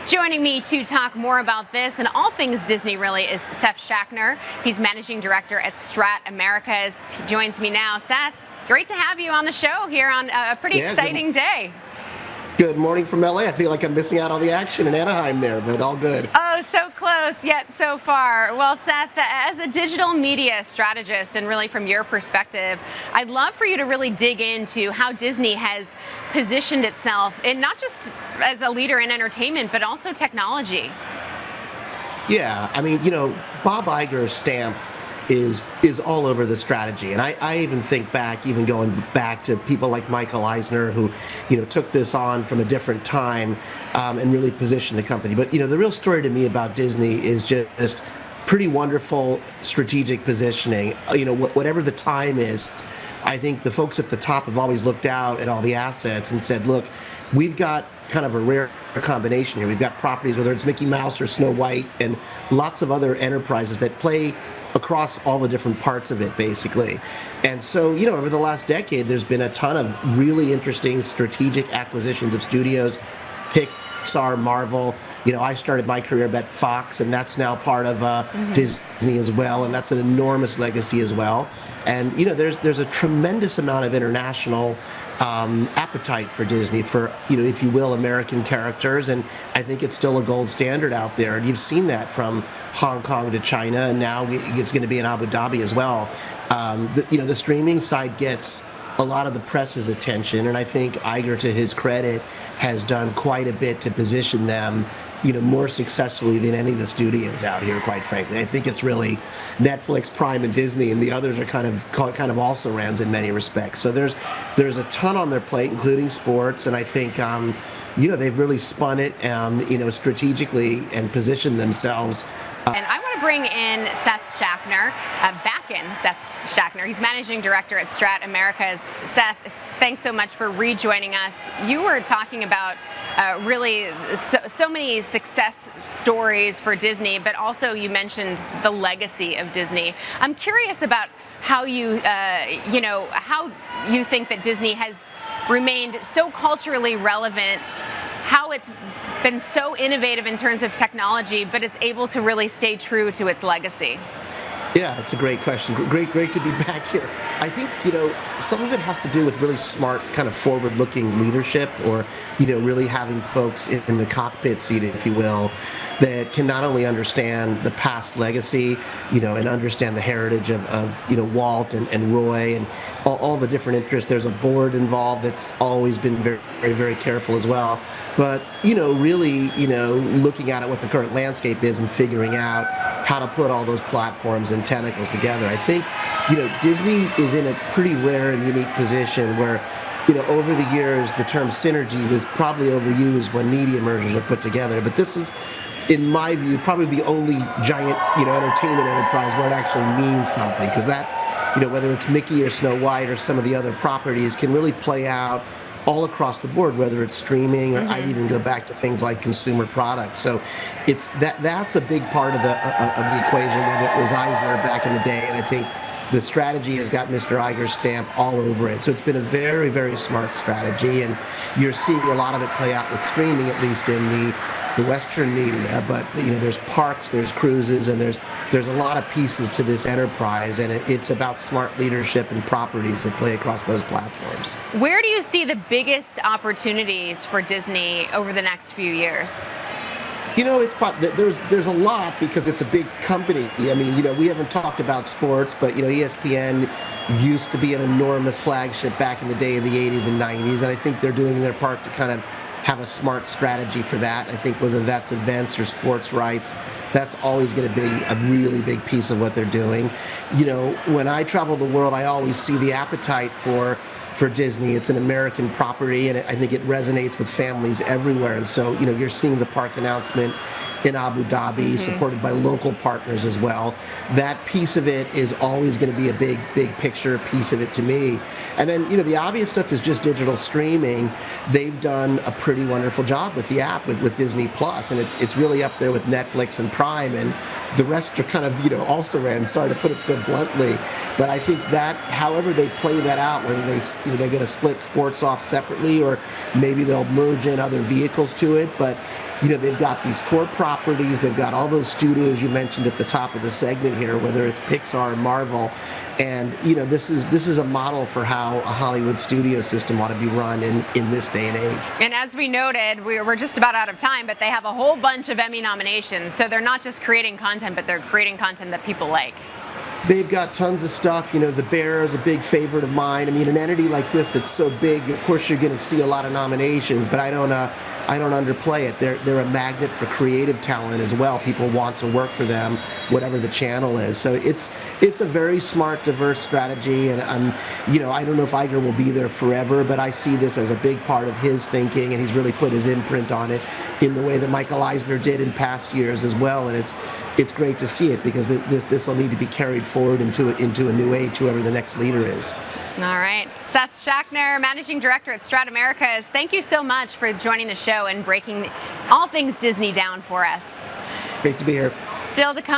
Joining me to talk more about this and all things Disney really is Seth Schachner. He's managing director at StratAmericas. He joins me now. Seth, great to have you on the show here on a pretty exciting day. Good morning from LA. I feel like I'm missing out on the action in Anaheim there, but all good. Oh, so close, yet so far. Well, Seth, as a digital media strategist, and really from your perspective, I'd love for you to really dig into how Disney has positioned itself, in not just as a leader in entertainment, but also technology. Yeah, I mean, Bob Iger's stamp is all over the strategy. And I even think back, even going back to people like Michael Eisner, who, took this on from a different time and really positioned the company. But, the real story to me about Disney is just pretty wonderful strategic positioning. Whatever the time is, I think the folks at the top have always looked out at all the assets and said, look, we've got kind of a rare combination here. We've got properties, whether it's Mickey Mouse or Snow White, and lots of other enterprises that play across all the different parts of it, basically. And so, over the last decade, there's been a ton of really interesting strategic acquisitions of studios, Pixar, Marvel. I started my career at Fox, and that's now part of Disney as well, and that's an enormous legacy as well. And, there's a tremendous amount of international appetite for Disney, for, if you will, American characters. And I think it's still a gold standard out there. And you've seen that from Hong Kong to China, and now it's going to be in Abu Dhabi as well. The streaming side gets a lot of the press's attention, and I think Iger, to his credit, has done quite a bit to position them, more successfully than any of the studios out here, quite frankly. I think it's really Netflix, Prime, and Disney, and the others are kind of also rans in many respects. So there's a ton on their plate, including sports, and I think they've really spun it, strategically and positioned themselves. And I want to bring in Seth Schachner, Seth Schachner. He's managing director at StratAmericas. Seth, thanks so much for rejoining us. You were talking about really so many success stories for Disney, but also you mentioned the legacy of Disney. I'm curious about how how you think that Disney has remained so culturally relevant, how it's been so innovative in terms of technology, but it's able to really stay true to its legacy. Yeah, it's a great question. Great to be back here. I think, some of it has to do with really smart, kind of forward-looking leadership, or, really having folks in the cockpit seat, if you will, that can not only understand the past legacy, and understand the heritage of Walt and Roy and all the different interests. There's a board involved that's always been very, very, very careful as well. But, really, looking at what the current landscape is and figuring out how to put all those platforms and tentacles together. I think, Disney is in a pretty rare and unique position where, over the years, the term synergy was probably overused when media mergers are put together. But this is, in my view, probably the only giant, entertainment enterprise where it actually means something. Because that, whether it's Mickey or Snow White or some of the other properties, can really play out all across the board, whether it's streaming, or I'd even go back to things like consumer products. So it's that's a big part of the equation, whether it was Eisner back in the day, and I think the strategy has got Mr. Iger's stamp all over it. So it's been a very, very smart strategy, and you're seeing a lot of it play out with streaming, at least in the Western media. But there's parks, there's cruises, and there's a lot of pieces to this enterprise, and it's about smart leadership and properties that play across those platforms. Where do you see the biggest opportunities for Disney over the next few years? It's there's a lot, because it's a big company. I mean, we haven't talked about sports, but ESPN used to be an enormous flagship back in the day of the 80s and 90s, and I think they're doing their part to kind of have a smart strategy for that. I think whether that's events or sports rights, that's always going to be a really big piece of what they're doing. When I travel the world, I always see the appetite for Disney. It's an American property, and I think it resonates with families everywhere. And so, you're seeing the park announcement in Abu Dhabi, supported by local partners as well. That piece of it is always going to be a big picture piece of it to me. And then, the obvious stuff is just digital streaming. They've done a pretty wonderful job with the app, with Disney Plus, and it's really up there with Netflix and Prime, and the rest are kind of, also ran, sorry to put it so bluntly. But I think that however they play that out, whether they're going to split sports off separately, or maybe they'll merge in other vehicles to it, but they've got these core properties, they've got all those studios you mentioned at the top of the segment here, whether it's Pixar or Marvel. And this is a model for how a Hollywood studio system ought to be run in this day and age. And as we noted, we're just about out of time, but they have a whole bunch of Emmy nominations. So they're not just creating content, but they're creating content that people like. They've got tons of stuff. The Bear is a big favorite of mine. I mean, an entity like this that's so big, of course you're going to see a lot of nominations, but I don't underplay it. They're a magnet for creative talent as well. People want to work for them, whatever the channel is. So it's a very smart, diverse strategy, and I don't know if Iger will be there forever, but I see this as a big part of his thinking, and he's really put his imprint on it in the way that Michael Eisner did in past years as well. And it's great to see it, because this will need to be carried forward into a new age, whoever the next leader is. All right. Seth Schachner, Managing Director at StratAmericas, thank you so much for joining the show and breaking all things Disney down for us. Great to be here. Still to come.